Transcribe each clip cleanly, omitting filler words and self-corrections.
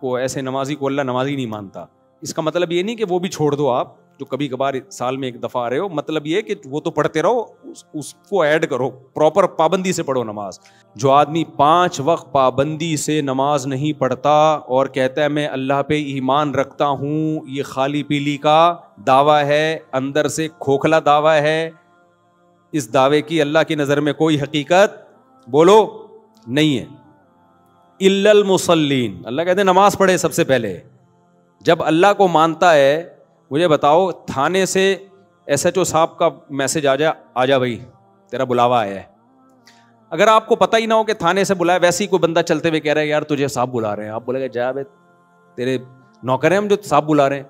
کو ایسے نمازی کو اللہ نمازی نہیں مانتا. اس کا مطلب یہ نہیں کہ وہ بھی چھوڑ دو آپ جو کبھی کبھار سال میں ایک دفعہ آ رہے ہو. مطلب یہ کہ وہ تو پڑھتے رہو, اس کو ایڈ کرو, پراپر پابندی سے پڑھو نماز. جو آدمی 5 وقت پابندی سے نماز نہیں پڑھتا اور کہتا ہے میں اللہ پہ ایمان رکھتا ہوں, یہ خالی پیلی کا دعویٰ ہے, اندر سے کھوکھلا دعویٰ ہے. اس دعوے کی اللہ کی نظر میں کوئی حقیقت بولو نہیں ہے. الا المصلین, اللہ کہتے ہیں نماز پڑھے سب سے پہلے. جب اللہ کو مانتا ہے, مجھے بتاؤ تھانے سے ایس ایچ او صاحب کا میسج آ جا بھائی تیرا بلاوا آیا ہے. اگر آپ کو پتہ ہی نہ ہو کہ تھانے سے بلایا, ویسے ہی کوئی بندہ چلتے ہوئے کہہ رہا ہے یار تجھے صاحب بلا رہے ہیں, آپ بولے گا جا بھائی تیرے نوکر ہیں ہم جو صاحب بلا رہے ہیں.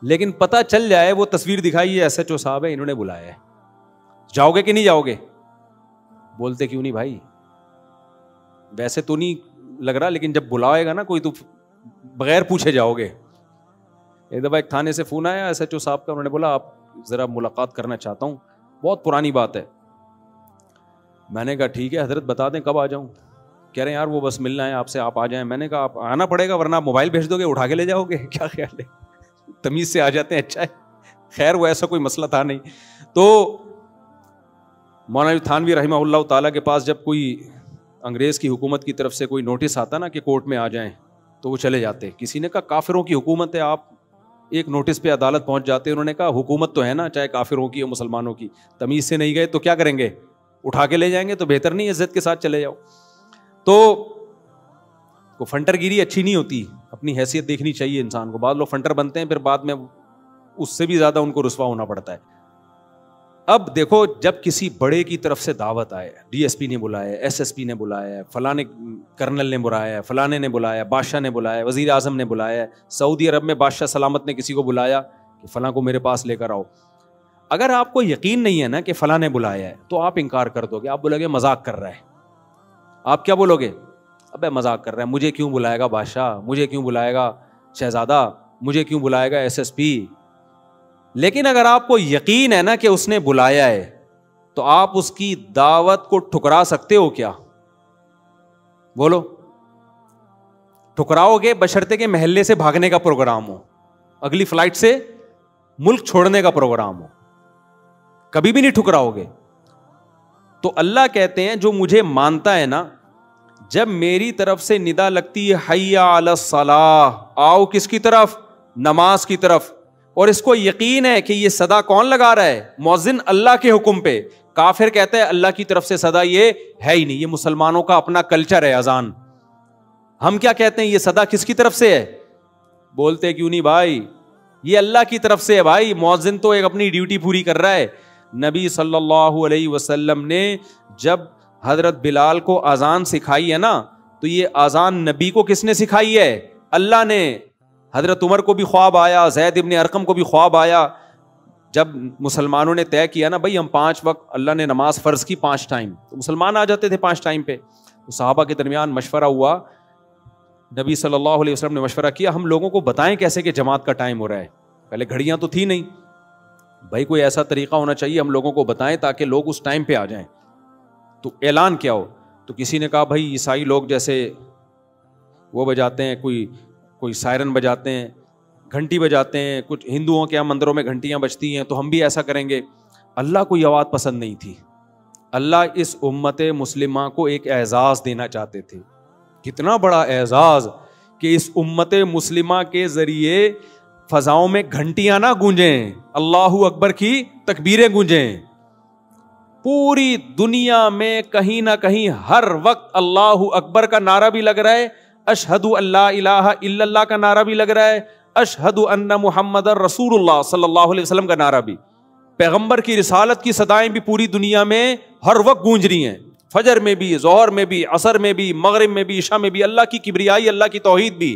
لیکن پتہ چل جائے وہ تصویر دکھائی ہے ایس ایچ او صاحب ہے, انہوں نے بلایا ہے, جاؤ گے کہ نہیں جاؤ گے؟ بولتے کیوں نہیں بھائی, ویسے تو نہیں لگ رہا, لیکن جب بلائے گا نا کوئی تو بغیر پوچھے جاؤ گے. ایک دفعہ ایک تھانے سے فون آیا ایس ایچ او صاحب کا, انہوں نے بولا آپ ذرا ملاقات کرنا چاہتا ہوں, بہت پرانی بات ہے. میں نے کہا ٹھیک ہے حضرت بتا دیں کب آ جاؤں. کہہ رہے ہیں یار وہ بس ملنا ہے آپ سے, آپ آ جائیں. میں نے کہا آپ آنا پڑے گا ورنہ آپ موبائل بھیج دو گے اٹھا کے لے جاؤ گے, کیا خیال ہے؟ تمیز سے آ جاتے ہیں, اچھا ہے. خیر وہ ایسا کوئی مسئلہ تھا نہیں. تو مولانا تھانوی رحمہ اللہ تعالیٰ کے پاس جب کوئی انگریز کی حکومت کی طرف سے کوئی نوٹس آتا نا کہ کورٹ میں آ جائیں تو وہ چلے جاتے. کسی نے کہا کافروں کی حکومت ہے, آپ ایک نوٹس پہ عدالت پہنچ جاتے. انہوں نے کہا حکومت تو ہے نا, چاہے کافروں کی ہو مسلمانوں کی, تمیز سے نہیں گئے تو کیا کریں گے, اٹھا کے لے جائیں گے. تو بہتر نہیں عزت کے ساتھ چلے جاؤ. تو فنٹر گیری اچھی نہیں ہوتی, اپنی حیثیت دیکھنی چاہیے انسان کو. بعض لوگ فنٹر بنتے ہیں پھر بعد میں اس سے بھی زیادہ ان کو رسوا ہونا پڑتا ہے. اب دیکھو جب کسی بڑے کی طرف سے دعوت آئے, ڈی ایس پی نے بلایا, ایس ایس پی نے بلایا, فلاں کرنل نے بلایا, فلانے نے بلایا, بادشاہ نے بلایا, وزیر اعظم نے بلایا, سعودی عرب میں بادشاہ سلامت نے کسی کو بلایا کہ فلاں کو میرے پاس لے کر آؤ. اگر آپ کو یقین نہیں ہے نا کہ فلاں نے بلایا ہے تو آپ انکار کر دو گے. آپ بولو گے مذاق کر رہا ہے. آپ کیا بولو گے, ابے مذاق کر رہا ہے, مجھے کیوں بلائے گا بادشاہ, مجھے کیوں بلائے گا شہزادہ, مجھے کیوں بلائے گا ایس ایس پی. لیکن اگر آپ کو یقین ہے نا کہ اس نے بلایا ہے تو آپ اس کی دعوت کو ٹھکرا سکتے ہو کیا؟ بولو ٹھکراؤ گے بشرطے کے محلے سے بھاگنے کا پروگرام ہو, اگلی فلائٹ سے ملک چھوڑنے کا پروگرام ہو, کبھی بھی نہیں ٹھکراؤ گے. تو اللہ کہتے ہیں جو مجھے مانتا ہے نا, جب میری طرف سے ندا لگتی ہے حی علی الصلاۃ, آؤ کس کی طرف, نماز کی طرف, اور اس کو یقین ہے کہ یہ صدا کون لگا رہا ہے, مؤذن اللہ کے حکم پہ. کافر کہتا ہے اللہ کی طرف سے صدا یہ ہے ہی نہیں, یہ مسلمانوں کا اپنا کلچر ہے اذان. ہم کیا کہتے ہیں یہ صدا کس کی طرف سے ہے, بولتے کیوں نہیں بھائی, یہ اللہ کی طرف سے ہے بھائی. مؤذن تو ایک اپنی ڈیوٹی پوری کر رہا ہے. نبی صلی اللہ علیہ وسلم نے جب حضرت بلال کو اذان سکھائی ہے نا, تو یہ اذان نبی کو کس نے سکھائی ہے, اللہ نے. حضرت عمر کو بھی خواب آیا, زید ابن ارقم کو بھی خواب آیا. جب مسلمانوں نے طے کیا نا بھائی ہم 5 وقت, اللہ نے نماز فرض کی 5 ٹائم, تو مسلمان آ جاتے تھے 5 ٹائم پہ. تو صحابہ کے درمیان مشورہ ہوا, نبی صلی اللہ علیہ وسلم نے مشورہ کیا ہم لوگوں کو بتائیں کیسے کہ جماعت کا ٹائم ہو رہا ہے. پہلے گھڑیاں تو تھی نہیں بھائی, کوئی ایسا طریقہ ہونا چاہیے ہم لوگوں کو بتائیں تاکہ لوگ اس ٹائم پہ آ جائیں. تو اعلان کیا ہو, تو کسی نے کہا بھائی عیسائی لوگ جیسے وہ بجاتے ہیں, کوئی سائرن بجاتے ہیں, گھنٹی بجاتے ہیں, کچھ ہندوؤں کے یہاں مندروں میں گھنٹیاں بجتی ہیں, تو ہم بھی ایسا کریں گے. اللہ کو یہ بات پسند نہیں تھی. اللہ اس امت مسلمہ کو ایک اعزاز دینا چاہتے تھے. کتنا بڑا اعزاز کہ اس امت مسلمہ کے ذریعے فضاؤں میں گھنٹیاں نہ گونجیں, اللہ اکبر کی تکبیریں گونجیں. پوری دنیا میں کہیں نہ کہیں ہر وقت اللہ اکبر کا نعرہ بھی لگ رہا ہے, اشہد ان لا الہ الا اللہ کا نعرہ بھی لگ رہا ہے, اشہد ان محمد رسول اللہ صلی اللہ علیہ وسلم کا نعرہ بھی. پیغمبر کی رسالت کی صدائیں بھی پوری دنیا میں ہر وقت گونج رہی ہیں, فجر میں بھی, ظہر میں بھی, عصر میں بھی, مغرب میں بھی, عشاء میں بھی. اللہ کی کبریائی, اللہ کی توحید بھی.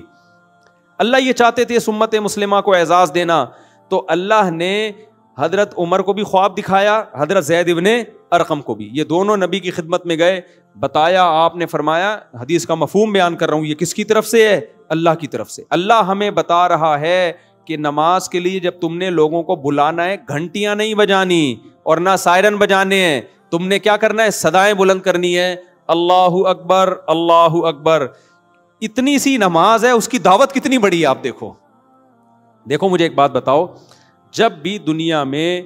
اللہ یہ چاہتے تھے اس امت مسلمہ کو اعزاز دینا. تو اللہ نے حضرت عمر کو بھی خواب دکھایا, حضرت زید ابن ارقم کو بھی. یہ دونوں نبی کی خدمت میں گئے, بتایا, آپ نے فرمایا, حدیث کا مفہوم بیان کر رہا ہوں, یہ کس کی طرف سے ہے, اللہ کی طرف سے. اللہ ہمیں بتا رہا ہے کہ نماز کے لیے جب تم نے لوگوں کو بلانا ہے, گھنٹیاں نہیں بجانی اور نہ سائرن بجانے ہیں, تم نے کیا کرنا ہے, صدائیں بلند کرنی ہے, اللہ اکبر اللہ اکبر. اتنی سی نماز ہے, اس کی دعوت کتنی بڑی ہے آپ دیکھو. دیکھو مجھے ایک بات بتاؤ, جب بھی دنیا میں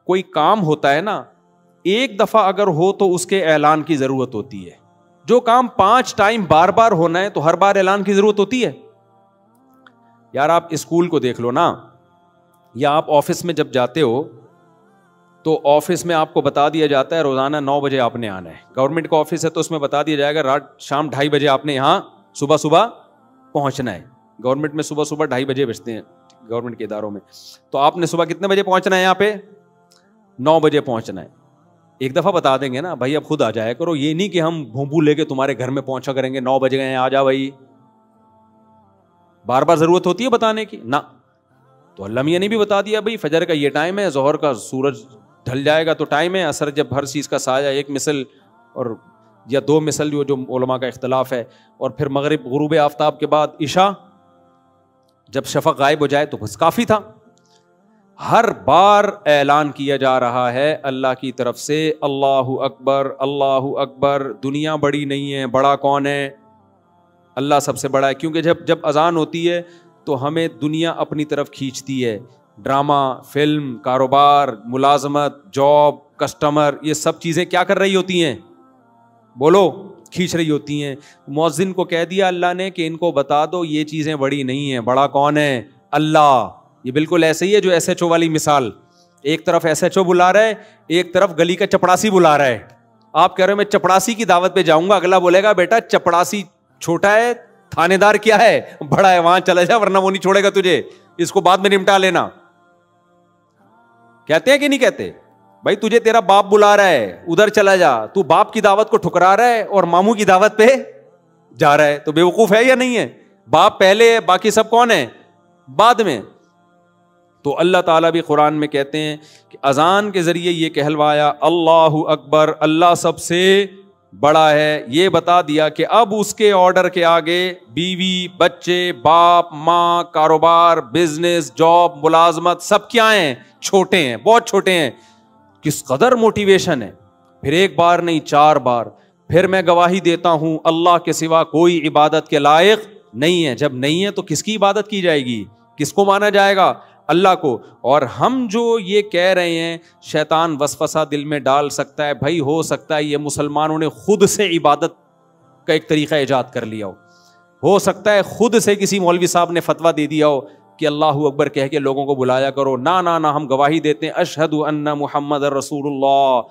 کوئی کام ہوتا ہے نا, ایک دفعہ اگر ہو تو اس کے اعلان کی ضرورت ہوتی ہے. جو کام 5 ٹائم بار بار ہونا ہے تو ہر بار اعلان کی ضرورت ہوتی ہے. یار آپ اسکول کو دیکھ لو نا, یا آپ آفس میں جب جاتے ہو تو آفس میں آپ کو بتا دیا جاتا ہے روزانہ 9 بجے آپ نے آنا ہے. گورنمنٹ کا آفس ہے تو اس میں بتا دیا جائے گا رات شام 2:30 بجے آپ نے یہاں صبح پہنچنا ہے. گورنمنٹ میں صبح 2:30 بجے بجتے ہیں گورنمنٹ کے اداروں میں, تو آپ نے صبح کتنے بجے پہنچنا ہے یہاں پہ؟ 9 بجے پہنچنا ہے. ایک دفعہ بتا دیں گے نا بھائی اب خود آ جایا کرو, یہ نہیں کہ ہم بھونبو لے کے تمہارے گھر میں پہنچا کریں گے 9 بجے گئے آ جا بھائی. بار بار ضرورت ہوتی ہے بتانے کی نا. تو اللہ میاں نے بھی بتا دیا بھائی فجر کا یہ ٹائم ہے, ظہر کا سورج ڈھل جائے گا تو ٹائم ہے, عصر جب ہر چیز کا سایہ 1 مثل اور یا 2 مثل جو علماء کا اختلاف ہے, اور پھر مغرب غروب آفتاب کے بعد عشاء جب شفق غائب ہو جائے تو بس کافی تھا. ہر بار اعلان کیا جا رہا ہے اللہ کی طرف سے, اللہ اکبر اللہ اکبر. دنیا بڑی نہیں ہے, بڑا کون ہے؟ اللہ سب سے بڑا ہے. کیونکہ جب اذان ہوتی ہے تو ہمیں دنیا اپنی طرف کھینچتی ہے. ڈرامہ, فلم, کاروبار, ملازمت, جاب, کسٹمر, یہ سب چیزیں کیا کر رہی ہوتی ہیں؟ بولو, کھینچ رہی ہوتی ہیں. مؤذن کو کہہ دیا اللہ نے کہ ان کو بتا دو یہ چیزیں بڑی نہیں ہیں, بڑا کون ہے؟ اللہ. یہ بالکل ایسے ہی ہے جو SHO والی مثال, ایک طرف SHO بلا رہا ہے, ایک طرف گلی کا چپڑاسی بلا رہا ہے. آپ کہہ رہے ہو میں چپڑاسی کی دعوت پہ جاؤں گا, اگلا بولے گا بیٹا چپڑاسی چھوٹا ہے, تھانے دار کیا ہے, بڑا ہے, وہاں چلا جا ورنہ وہ نہیں چھوڑے گا تجھے, اس کو بعد میں نمٹا لینا. کہتے ہیں کہ نہیں کہتے؟ بھائی تجھے تیرا باپ بلا رہا ہے, ادھر چلا جا. تو باپ کی دعوت کو ٹھکرا رہا ہے اور ماموں کی دعوت پہ جا رہا ہے, تو بے وقوف ہے یا نہیں ہے؟ باپ پہلے ہے, باقی سب کون ہے؟ بعد میں. تو اللہ تعالیٰ بھی قرآن میں کہتے ہیں کہ اذان کے ذریعے یہ کہلوایا اللہ اکبر, اللہ سب سے بڑا ہے. یہ بتا دیا کہ اب اس کے آرڈر کے آگے بیوی, بچے, باپ, ماں, کاروبار, بزنس, جاب, ملازمت سب کیا ہیں؟ چھوٹے ہیں, بہت چھوٹے ہیں. کس قدر موٹیویشن ہے. پھر 1 بار نہیں 4 بار. پھر میں گواہی دیتا ہوں اللہ کے سوا کوئی عبادت کے لائق نہیں ہے. جب نہیں ہے تو کس کی عبادت کی جائے گی؟ کس کو مانا جائے گا؟ اللہ کو. اور ہم جو یہ کہہ رہے ہیں شیطان وسوسہ دل میں ڈال سکتا ہے, بھائی ہو سکتا ہے یہ مسلمانوں نے خود سے عبادت کا ایک طریقہ ایجاد کر لیا ہو سکتا ہے خود سے کسی مولوی صاحب نے فتویٰ دے دیا ہو کہ اللہ اکبر کہہ کے لوگوں کو بلایا کرو. نہ ہم گواہی دیتے ہیں اشہد ان محمد رسول اللہ,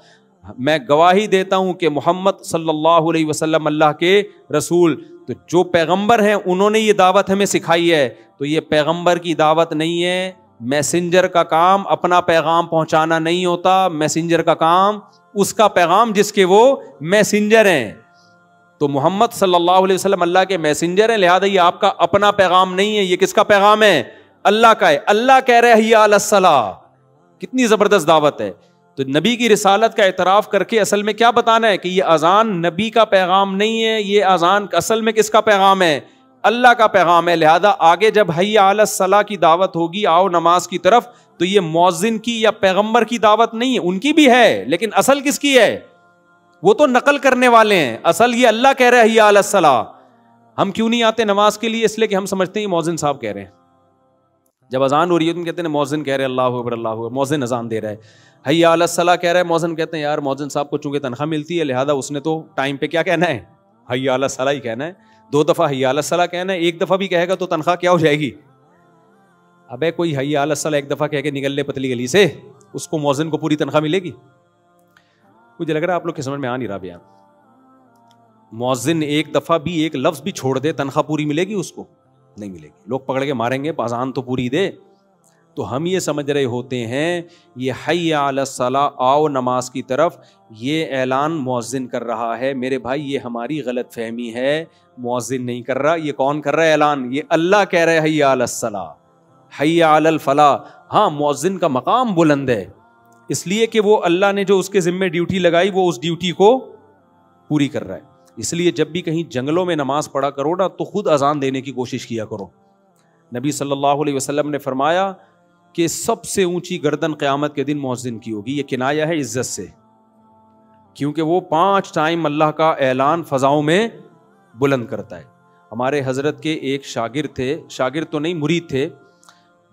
میں گواہی دیتا ہوں کہ محمد صلی اللہ علیہ وسلم اللہ کے رسول. تو جو پیغمبر ہیں انہوں نے یہ دعوت ہمیں سکھائی ہے, تو یہ پیغمبر کی دعوت نہیں ہے. میسنجر کا کام اپنا پیغام پہنچانا نہیں ہوتا, میسنجر کا کام اس کا پیغام جس کے وہ میسنجر ہیں. تو محمد صلی اللہ علیہ وسلم اللہ کے میسنجر ہیں, لہذا یہ آپ کا اپنا پیغام نہیں ہے, یہ کس کا پیغام ہے؟ اللہ کا ہے. اللہ کہہ رہے حی علی الصلاۃ, کتنی زبردست دعوت ہے. تو نبی کی رسالت کا اعتراف کر کے اصل میں کیا بتانا ہے کہ یہ اذان نبی کا پیغام نہیں ہے, یہ اذان اصل میں کس کا پیغام ہے؟ اللہ کا پیغام ہے. لہذا آگے جب حی علی الصلاۃ کی دعوت ہوگی, آؤ نماز کی طرف, تو یہ مؤذن کی یا پیغمبر کی دعوت نہیں ہے. ان کی بھی ہے لیکن اصل کس کی ہے؟ وہ تو نقل کرنے والے ہیں, اصل یہ اللہ کہہ رہے حی علی الصلاۃ. ہم کیوں نہیں آتے نماز کے لیے؟ اس لیے کہ ہم سمجھتے ہیں یہ مؤذن صاحب کہہ رہے ہیں. جب اذان ہو رہی ہے تم کہتے ہیں مؤذن کہہ رہے اللہ اکبر اللہ اکبر, مؤذن اذان دے رہا ہے. حی علی الصلاۃ کہہ رہا ہے, مؤذن کہتے ہیں یار مؤذن صاحب کو چونکہ تنخواہ ملتی ہے لہذا اس نے تو ٹائم پہ کیا کہنا ہے؟ حی علی الصلاۃ ہی کہنا ہے. 2 دفعہ حی علی الصلاۃ کہنا ہے, 1 دفعہ بھی کہے گا تو تنخواہ کیا ہو جائے گی؟ ابے کوئی حی علی الصلاۃ 1 دفعہ کہہ کے نکل لے پتلی گلی سے, اس کو مؤذن کو پوری تنخواہ ملے گی؟ مجھے لگ رہا ہے آپ لوگ کی سمجھ میں آ نہیں رہا بیان. مؤذن 1 دفعہ بھی ایک لفظ بھی چھوڑ دے تنخواہ پوری ملے گی؟ اس کو نہیں ملے گی. لوگ پکڑ کے ماریں گے اذان تو پوری دے. تو ہم یہ سمجھ رہے ہوتے ہیں یہ حی علی الصلاۃ, آؤ نماز کی طرف, یہ اعلان مؤذن کر رہا ہے. میرے بھائی یہ ہماری غلط فہمی ہے, مؤذن نہیں کر رہا. یہ کون کر رہا ہے اعلان؟ یہ اللہ کہہ رہے حی علی الصلاۃ, حی علی الفلاح. ہاں مؤذن کا مقام بلند ہے اس لیے کہ وہ اللہ نے جو اس کے ذمے ڈیوٹی لگائی وہ اس ڈیوٹی کو پوری کر رہا ہے. اس لیے جب بھی کہیں جنگلوں میں نماز پڑھا کرو نا تو خود اذان دینے کی کوشش کیا کرو. نبی صلی اللہ علیہ وسلم نے فرمایا کہ سب سے اونچی گردن قیامت کے دن مؤذن کی ہوگی. یہ کنایہ ہے عزت سے, کیونکہ وہ 5 ٹائم اللہ کا اعلان فضاؤں میں بلند کرتا ہے. ہمارے حضرت کے ایک شاگرد تھے, شاگرد تو نہیں مرید تھے,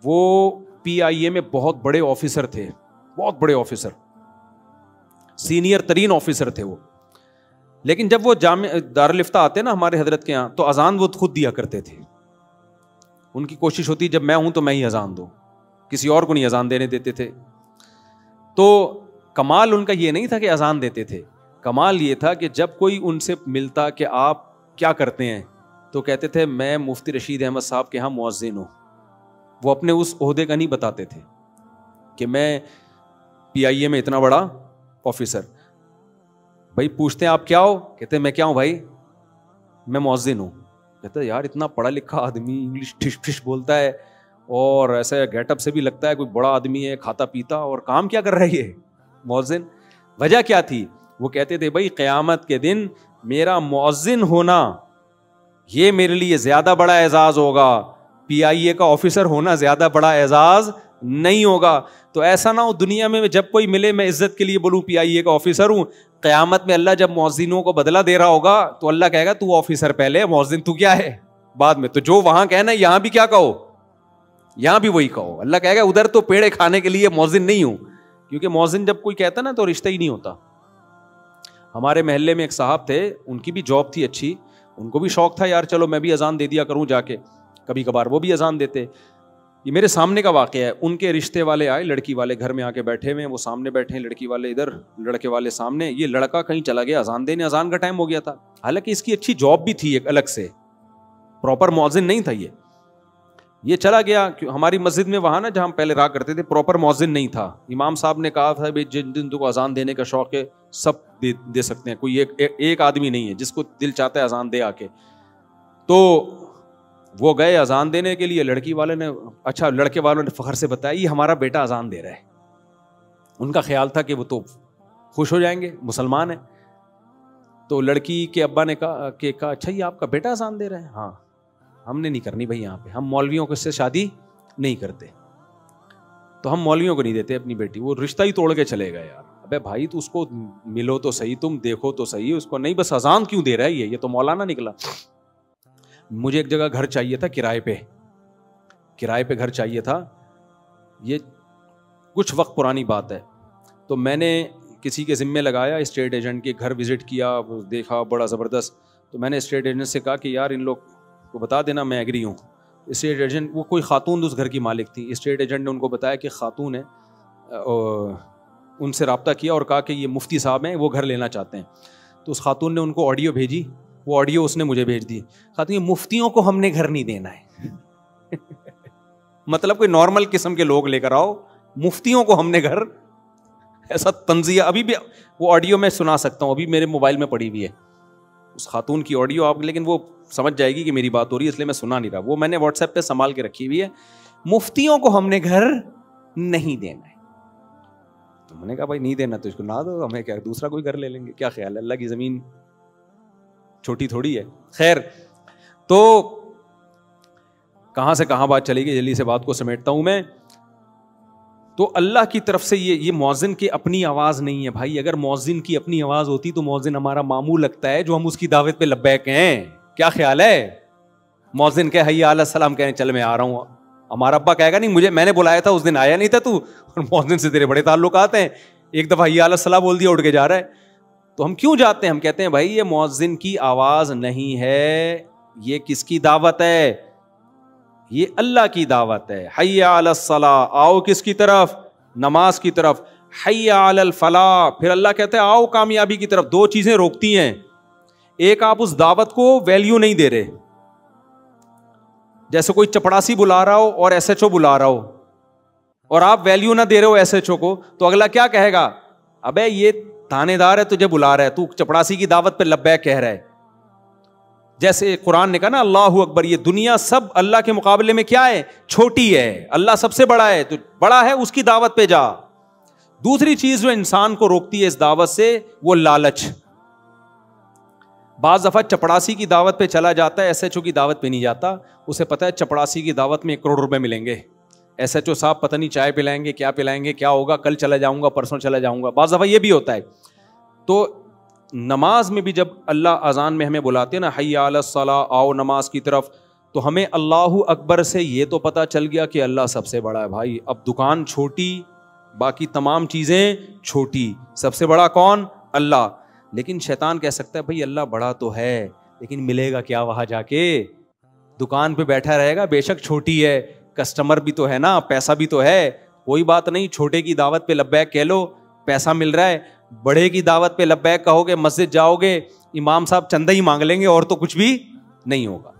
وہ PIA میں بہت بڑے آفیسر تھے, بہت بڑے آفیسر, سینئر ترین آفیسر تھے وہ. لیکن جب وہ دارالفتہ آتے نا ہمارے حضرت کے یہاں, تو اذان وہ خود دیا کرتے تھے. ان کی کوشش ہوتی جب میں ہوں تو میں ہی اذان دوں, کسی اور کو نہیں اذان دینے دیتے تھے. تو کمال ان کا یہ نہیں تھا کہ اذان دیتے تھے, کمال یہ تھا کہ جب کوئی ان سے ملتا کہ آپ کیا کرتے ہیں, تو کہتے تھے میں مفتی رشید احمد صاحب کے ہاں مؤذن ہوں. وہ اپنے اس عہدے کا نہیں بتاتے تھے کہ میں PIA میں اتنا بڑا آفیسر. بھائی پوچھتے ہیں آپ کیا ہو, کہتے ہیں میں کیا ہوں بھائی, میں مؤذن ہوں. کہتے ہیں یار اتنا پڑھا لکھا آدمی, انگلش ٹھش ٹھش بولتا ہے, اور ایسے گیٹ اپ سے بھی لگتا ہے کوئی بڑا آدمی ہے, کھاتا پیتا, اور کام کیا کر رہا ہے یہ مؤذن. وجہ کیا تھی؟ وہ کہتے تھے بھائی قیامت کے دن میرا مؤذن ہونا یہ میرے لیے زیادہ بڑا اعزاز ہوگا, PIA کا آفیسر ہونا زیادہ بڑا اعزاز نہیں ہوگا. تو ایسا نہ ہو دنیا میں جب کوئی ملے میں عزت کے لیے بولوں PIA کا آفیسر ہوں, قیامت میں اللہ جب مؤذنوں کو بدلہ دے رہا ہوگا تو اللہ کہے گا تو آفیسر پہلے, مؤذن تو کیا ہے بعد میں. تو جو وہاں کہنا یہاں بھی کیا کہو, یہاں بھی وہی کہو. اللہ کہے گا ادھر تو پیڑے کھانے کے لیے مؤذن نہیں ہوں, کیونکہ مؤذن جب کوئی کہتا نا تو رشتہ ہی نہیں ہوتا. ہمارے محلے میں ایک صاحب تھے, ان کی بھی جاب تھی اچھی, ان کو بھی شوق تھا یار چلو میں بھی اذان دے دیا کروں جا کے, کبھی کبھار وہ بھی اذان دیتے. یہ میرے سامنے کا واقعہ ہے. ان کے رشتے والے آئے, لڑکی والے گھر میں آ کے بیٹھے ہوئے, وہ سامنے بیٹھے ہیں, لڑکی والے ادھر, لڑکے والے سامنے. یہ لڑکا کہیں چلا گیا اذان دینے, اذان کا ٹائم ہو گیا تھا. حالانکہ اس کی اچھی جاب بھی تھی ایک الگ سے, پراپر مؤذن نہیں تھا یہ چلا گیا. ہماری مسجد میں وہاں نا جہاں ہم پہلے رہا کرتے تھے پراپر مؤذن نہیں تھا. امام صاحب نے کہا تھا جن دن کو اذان دینے کا شوق ہے سب دے سکتے ہیں, کوئی ایک آدمی نہیں ہے, جس کو دل چاہتا ہے اذان دے آ کے. تو وہ گئے اذان دینے کے لیے. لڑکی والے نے, اچھا لڑکے والوں نے فخر سے بتایا یہ ہمارا بیٹا اذان دے رہا ہے. ان کا خیال تھا کہ وہ تو خوش ہو جائیں گے, مسلمان ہیں. تو لڑکی کے ابا نے کہا اچھا یہ آپ کا بیٹا اذان دے رہا ہے؟ ہاں. ہم نے نہیں کرنی بھائی, یہاں پہ ہم مولویوں کو سے شادی نہیں کرتے, تو ہم مولویوں کو نہیں دیتے اپنی بیٹی. وہ رشتہ ہی توڑ کے چلے گئے. یار ابے بھائی تو اس کو ملو تو صحیح, تم دیکھو تو صحیح, اس کو نہیں بس اذان کیوں دے رہا ہے یہ تو مولانا نکلا. مجھے ایک جگہ گھر چاہیے تھا کرائے پہ گھر چاہیے تھا, یہ کچھ وقت پرانی بات ہے. تو میں نے کسی کے ذمے لگایا, اسٹیٹ ایجنٹ کے گھر وزٹ کیا, دیکھا بڑا زبردست. تو میں نے اسٹیٹ ایجنٹ سے کہا کہ یار ان لوگ کو بتا دینا میں ایگری ہوں. اسٹیٹ ایجنٹ, وہ کوئی خاتون اس گھر کی مالک تھی, اسٹیٹ ایجنٹ نے ان کو بتایا کہ خاتون ہے, ان سے رابطہ کیا اور کہا کہ یہ مفتی صاحب ہیں, وہ گھر لینا چاہتے ہیں. تو اس خاتون نے ان کو آڈیو بھیجی, وہ آڈیو اس نے مجھے بھیج دی. خاتون مفتیوں کو ہم نے گھر نہیں دینا ہے. مطلب کوئی نارمل قسم کے لوگ لے کر آؤ, مفتیوں کو ہم نے گھر, ایسا تنزیہ. ابھی بھی وہ آڈیو میں سنا سکتا ہوں, ابھی میرے موبائل میں پڑی ہوئی ہے اس خاتون کی آڈیو آپ, لیکن وہ سمجھ جائے گی کہ میری بات ہو رہی ہے اس لیے میں سنا نہیں رہا. وہ میں نے واٹس ایپ پہ سنبھال کے رکھی ہوئی ہے, مفتیوں کو ہم نے گھر نہیں دینا ہے. تو میں نے کہا بھائی نہیں دینا تو اس کو نہ دو, ہمیں کیا دوسرا کوئی گھر لے لیں گے, کیا خیال ہے, اللہ کی زمین چھوٹی تھوڑی ہے. خیر, تو کہاں سے کہاں بات چلے گی, جلدی سے بات کو سمیٹتا ہوں میں. تو اللہ کی طرف سے یہ مؤذن کی اپنی آواز نہیں ہے بھائی. اگر مؤذن کی اپنی آواز ہوتی تو مؤذن ہمارا ماموں لگتا ہے جو ہم اس کی دعوت پہ لبیک ہیں. کیا خیال ہے, مؤذن کہ حی علی السلام کہیں چل میں آ رہا ہوں, ہمارا ابا کہے گا نہیں میں نے بلایا تھا اس دن آیا نہیں تھا تو, اور مؤذن سے تیرے بڑے تعلقات ہیں, ایک دفعہ حی علی الصلاۃ بول دیا اٹھ کے جا رہا ہے. تو ہم کیوں جاتے ہیں, ہم کہتے ہیں بھائی یہ مؤذن کی آواز نہیں ہے, یہ کس کی دعوت ہے, یہ اللہ کی دعوت ہے. حی علی الصلاۃ, آؤ کس کی طرف, نماز کی طرف. حی علی الفلاح, پھر اللہ کہتے ہیں آؤ کامیابی کی طرف. دو چیزیں روکتی ہیں, ایک آپ اس دعوت کو ویلیو نہیں دے رہے, جیسے کوئی چپڑاسی بلا رہا ہو اور ایس ایچ او بلا رہا ہو اور آپ ویلیو نہ دے رہے ہو ایس ایچ او کو, تو اگلا کیا کہے گا, ابے یہ تھانے دار ہے تجھے بلا رہا ہے, تو چپڑاسی کی دعوت پہ لبیک کہہ رہا ہے. جیسے قرآن نے کہا نا اللہ اکبر, یہ دنیا سب اللہ کے مقابلے میں کیا ہے, چھوٹی ہے, اللہ سب سے بڑا ہے, تو بڑا ہے اس کی دعوت پہ جا. دوسری چیز جو انسان کو روکتی ہے اس دعوت سے وہ لالچ. بعض دفعہ چپڑاسی کی دعوت پہ چلا جاتا ہے, ایس ایچ او کی دعوت پہ نہیں جاتا, اسے پتا ہے چپڑاسی کی دعوت میں 1 کروڑ روپے ملیں گے, ایس ایچ او صاحب پتہ نہیں چائے پلائیں گے, کیا پلائیں گے, کیا ہوگا, کل چلا جاؤں گا, پرسوں چلا جاؤں گا. بعض دفعہ یہ بھی ہوتا ہے. تو نماز میں بھی جب اللہ اذان میں ہمیں بلاتے ہیں نا حی علی الصلاۃ، آؤ نماز کی طرف، تو ہمیں اللہ اکبر سے یہ تو پتہ چل گیا کہ اللہ سب سے بڑا ہے بھائی. اب دکان چھوٹی، باقی تمام چیزیں چھوٹی، سب سے بڑا کون؟ اللہ. لیکن شیطان کہہ سکتا ہے بھائی اللہ بڑا تو ہے لیکن ملے گا کیا وہاں جا کے؟ دکان پہ بیٹھا رہے گا، بے شک چھوٹی ہے، کسٹمر بھی تو ہے نا، پیسہ بھی تو ہے، کوئی بات نہیں، چھوٹے کی دعوت پہ لبیک کہہ لو، پیسہ مل رہا ہے. بڑے کی دعوت پہ لبیک کہو گے، مسجد جاؤ گے، امام صاحب چندہ ہی مانگ لیں گے اور تو کچھ بھی نہیں ہوگا.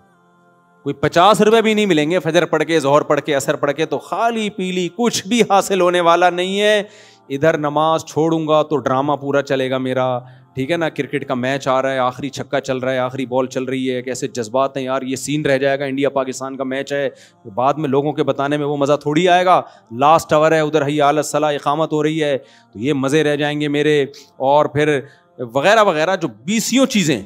کوئی 50 روپے بھی نہیں ملیں گے فجر پڑھ کے، ظہر پڑھ کے، عصر پڑھ کے، تو خالی پیلی کچھ بھی حاصل ہونے والا نہیں ہے. ادھر نماز چھوڑوں گا تو ڈرامہ پورا چلے گا میرا، ٹھیک ہے نا، کرکٹ کا میچ آ رہا ہے، آخری چھکا چل رہا ہے، آخری بال چل رہی ہے، کیسے جذبات ہیں یار، یہ سین رہ جائے گا، انڈیا پاکستان کا میچ ہے، بعد میں لوگوں کے بتانے میں وہ مزہ تھوڑی آئے گا. لاسٹ اوور ہے، ادھر حی علی الصلاۃ اقامت ہو رہی ہے، تو یہ مزے رہ جائیں گے میرے، اور پھر وغیرہ وغیرہ جو 20 چیزیں.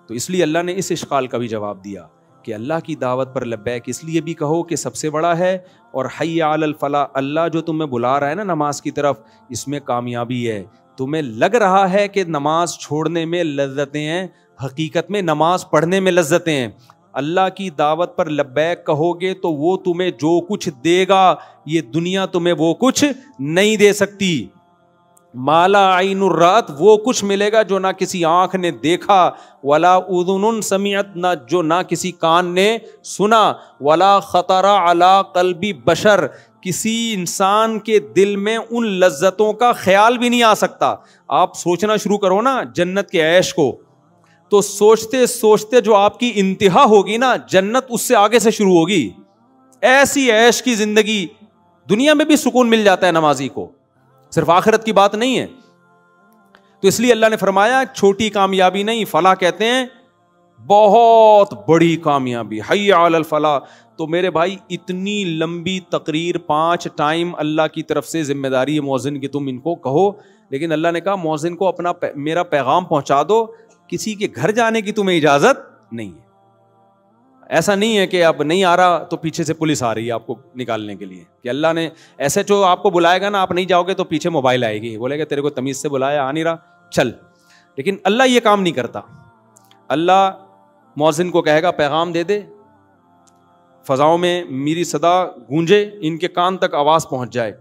تو اس لیے اللہ نے اس اشکال کا بھی جواب دیا کہ اللہ کی دعوت پر لبیک اس لیے بھی کہو کہ سب سے بڑا ہے، اور حی علی الفلاح، اللہ جو تمہیں بلا رہا ہے نا نماز کی طرف، اس میں کامیابی ہے. تمہیں لگ رہا ہے کہ نماز چھوڑنے میں لذتیں ہیں، حقیقت میں نماز پڑھنے میں لذتیں ہیں. اللہ کی دعوت پر لبیک کہو گے تو وہ تمہیں جو کچھ دے گا، یہ دنیا تمہیں وہ کچھ نہیں دے سکتی. مالا عین الرات، وہ کچھ ملے گا جو نہ کسی آنکھ نے دیکھا، ولا اذن سمعت، نہ جو نہ کسی کان نے سنا، ولا خطر علی قلب بشر، کسی انسان کے دل میں ان لذتوں کا خیال بھی نہیں آ سکتا. آپ سوچنا شروع کرو نا جنت کے عیش کو، تو سوچتے سوچتے جو آپ کی انتہا ہوگی نا، جنت اس سے آگے سے شروع ہوگی. ایسی عیش کی زندگی، دنیا میں بھی سکون مل جاتا ہے نمازی کو، صرف آخرت کی بات نہیں ہے. تو اس لیے اللہ نے فرمایا چھوٹی کامیابی نہیں، فلاح کہتے ہیں بہت بڑی کامیابی، حی علی الفلاح. تو میرے بھائی اتنی لمبی تقریر 5 ٹائم اللہ کی طرف سے ذمہ داری ہے مؤذن کی، تم ان کو کہو، لیکن اللہ نے کہا مؤذن کو اپنا میرا پیغام پہنچا دو، کسی کے گھر جانے کی تمہیں اجازت نہیں ہے. ایسا نہیں ہے کہ اب نہیں آ رہا تو پیچھے سے پولیس آ رہی ہے آپ کو نکالنے کے لیے، کہ اللہ نے ایسے جو آپ کو بلائے گا نا، آپ نہیں جاؤ گے تو پیچھے موبائل آئے گی، بولے گا تیرے کو تمیز سے بلایا، آ نہیں رہا، چل. لیکن اللہ یہ کام نہیں کرتا. اللہ مؤذن کو کہے گا پیغام دے دے، فضاؤں میں میری صدا گونجے، ان کے کان تک آواز پہنچ جائے.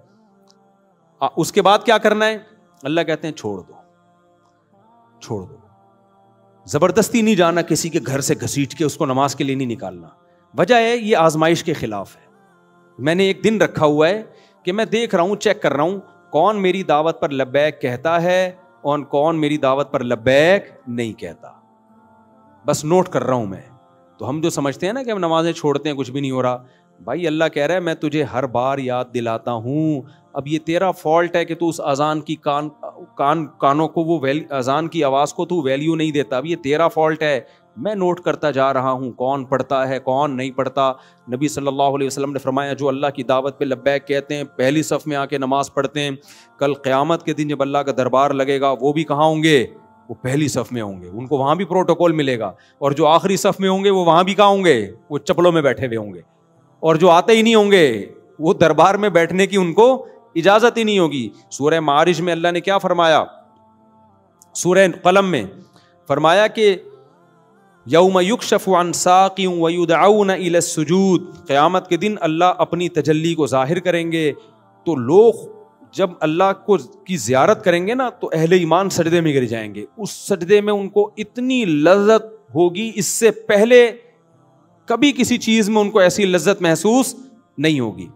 اس کے بعد کیا کرنا ہے؟ اللہ کہتے ہیں چھوڑ دو، چھوڑ دو. زبردستی نہیں جانا کسی کے گھر سے گھسیٹ کے، اس کو نماز کے لیے نہیں نکالنا. وجہ ہے یہ آزمائش کے خلاف ہے. میں نے ایک دن رکھا ہوا ہے کہ میں دیکھ رہا ہوں، چیک کر رہا ہوں کون میری دعوت پر لبیک کہتا ہے اور کون میری دعوت پر لبیک نہیں کہتا. بس نوٹ کر رہا ہوں میں. تو ہم جو سمجھتے ہیں نا کہ ہم نمازیں چھوڑتے ہیں کچھ بھی نہیں ہو رہا، بھائی اللہ کہہ رہا ہے میں تجھے ہر بار یاد دلاتا ہوں. اب یہ تیرا فالٹ ہے کہ تو اس اذان کی کانوں کو، وہ اذان کی آواز کو تو ویلیو نہیں دیتا. اب یہ تیرا فالٹ ہے. میں نوٹ کرتا جا رہا ہوں کون پڑھتا ہے کون نہیں پڑھتا. نبی صلی اللہ علیہ وسلم نے فرمایا جو اللہ کی دعوت پہ لبیک کہتے ہیں، پہلی صف میں آ کے نماز پڑھتے ہیں، کل قیامت کے دن جب اللہ کا دربار لگے گا وہ بھی کہاں ہوں گے؟ وہ پہلی صف میں ہوں گے، ان کو وہاں بھی پروٹوکول ملے گا. اور جو آخری صف میں ہوں گے وہ وہاں بھی کہاں ہوں گے؟ وہ چپلوں میں بیٹھے ہوئے ہوں گے. اور جو آتے ہی نہیں ہوں گے وہ دربار میں بیٹھنے کی ان کو اجازت ہی نہیں ہوگی. سورہ معارج میں اللہ نے کیا فرمایا؟ سورہ قلم میں فرمایا کہ یوم یکشف عن ساق ویدعون الی السجود، قیامت کے دن اللہ اپنی تجلی کو ظاہر کریں گے. تو لوگ جب اللہ کو کی زیارت کریں گے نا تو اہل ایمان سجدے میں گر جائیں گے. اس سجدے میں ان کو اتنی لذت ہوگی، اس سے پہلے کبھی کسی چیز میں ان کو ایسی لذت محسوس نہیں ہوگی.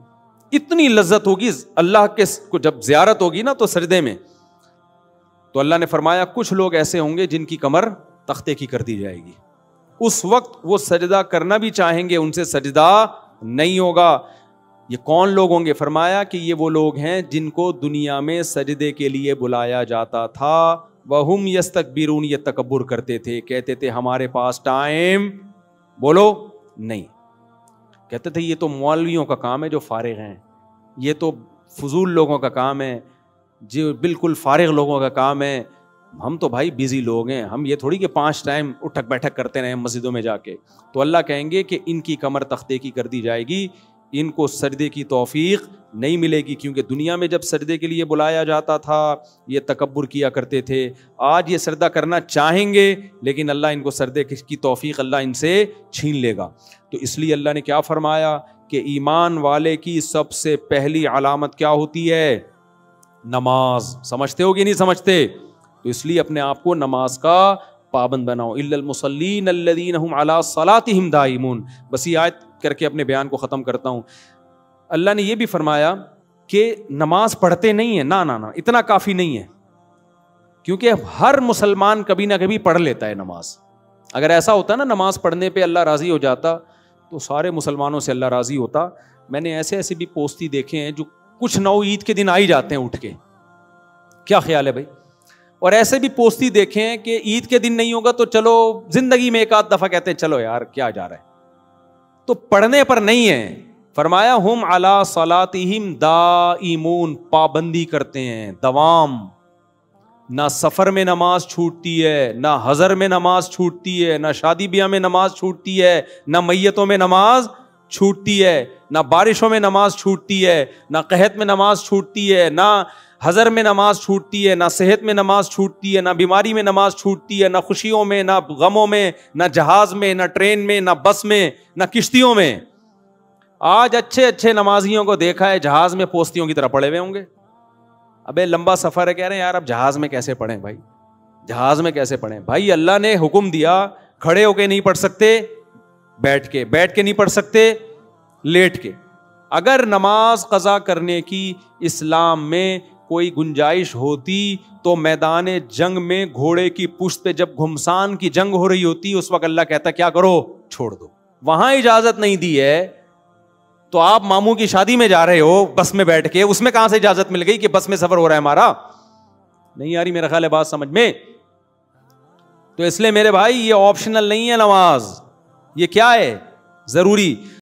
اتنی لذت ہوگی اللہ کے کو جب زیارت ہوگی نا تو سجدے میں. تو اللہ نے فرمایا کچھ لوگ ایسے ہوں گے جن کی کمر تختے کی کر دی جائے گی. اس وقت وہ سجدہ کرنا بھی چاہیں گے، ان سے سجدہ نہیں ہوگا. یہ کون لوگ ہوں گے؟ فرمایا کہ یہ وہ لوگ ہیں جن کو دنیا میں سجدے کے لیے بلایا جاتا تھا. وَهُمْ يَسْتَكْبِرُونَ، یہ تکبر کرتے تھے، کہتے تھے ہمارے پاس ٹائم بولو نہیں. کہتے تھے یہ تو مولویوں کا کام ہے جو فارغ ہیں، یہ تو فضول لوگوں کا کام ہے، جو بالکل فارغ لوگوں کا کام ہے. ہم تو بھائی بیزی لوگ ہیں، ہم یہ تھوڑی کہ 5 ٹائم اٹھک بیٹھک کرتے رہے مسجدوں میں جا کے. تو اللہ کہیں گے کہ ان کی کمر تختے کی کر دی جائے گی. ان کو سجدے کی توفیق نہیں ملے گی، کیونکہ دنیا میں جب سجدے کے لیے بلایا جاتا تھا یہ تکبر کیا کرتے تھے، آج یہ سجدہ کرنا چاہیں گے لیکن اللہ ان کو سجدے کی توفیق اللہ ان سے چھین لے گا۔ تو اس لیے اللہ نے کیا فرمایا کہ ایمان والے کی سب سے پہلی علامت کیا ہوتی ہے؟ نماز۔ سمجھتے ہو کہ نہیں سمجھتے؟ تو اس لیے اپنے آپ کو نماز کا پابند بناؤ۔ الا المصلین الذین هم علی صلاتهم دائمون۔ بس یہ آیت کر کے اپنے بیان کو ختم کرتا ہوں۔ اللہ نے یہ بھی فرمایا کہ نماز پڑھتے نہیں ہیں، نہ اتنا کافی نہیں ہے، کیونکہ ہر مسلمان کبھی نہ کبھی پڑھ لیتا ہے نماز۔ اگر ایسا ہوتا نا نماز پڑھنے پہ اللہ راضی ہو جاتا تو سارے مسلمانوں سے اللہ راضی ہوتا۔ میں نے ایسے بھی پوستی دیکھے ہیں جو کچھ نو عید کے دن آ ہی جاتے ہیں اٹھ کے، کیا خیال ہے بھائی؟ اور ایسے بھی پوستی دیکھے ہیں کہ عید کے دن نہیں ہوگا تو چلو زندگی میں ایک آدھ دفعہ کہتے ہیں چلو یار کیا جا رہا ہے، تو پڑھنے پر نہیں ہے۔ فرمایا ہم علی صلاتہم دائمون، پابندی کرتے ہیں، دوام۔ نہ سفر میں نماز چھوٹتی ہے، نہ حضر میں نماز چھوٹتی ہے، نہ شادی بیاہ میں نماز چھوٹتی ہے، نہ میتوں میں نماز چھوٹتی ہے، نہ بارشوں میں نماز چھوٹتی ہے، نہ قحط میں نماز چھوٹتی ہے، نہ حضر میں نماز چھوٹتی ہے، نہ صحت میں نماز چھوٹتی ہے، نہ بیماری میں نماز چھوٹتی ہے، نہ خوشیوں میں، نہ غموں میں، نہ جہاز میں، نہ ٹرین میں، نہ بس میں، نہ کشتیوں میں۔ آج اچھے اچھے نمازیوں کو دیکھا ہے جہاز میں پوستیوں کی طرح پڑے ہوئے ہوں گے۔ ابے لمبا سفر ہے، کہہ رہے ہیں یار اب جہاز میں کیسے پڑھیں بھائی، جہاز میں کیسے پڑھیں بھائی؟ اللہ نے حکم دیا کھڑے ہو کے نہیں پڑھ سکتے، بیٹھ کے نہیں پڑھ سکتے، لیٹ کے۔ اگر نماز قضا کرنے کی اسلام میں کوئی گنجائش ہوتی تو میدان جنگ میں گھوڑے کی پشت پہ جب گھمسان کی جنگ ہو رہی ہوتی اس وقت اللہ کہتا کیا کرو، چھوڑ دو۔ وہاں اجازت نہیں دی ہے تو آپ ماموں کی شادی میں جا رہے ہو بس میں بیٹھ کے، اس میں کہاں سے اجازت مل گئی کہ بس میں سفر ہو رہا ہے ہمارا؟ نہیں آ رہی میرا خیال ہے بات سمجھ میں؟ تو اس لیے میرے بھائی یہ آپشنل نہیں ہے نماز، یہ کیا ہے؟ ضروری۔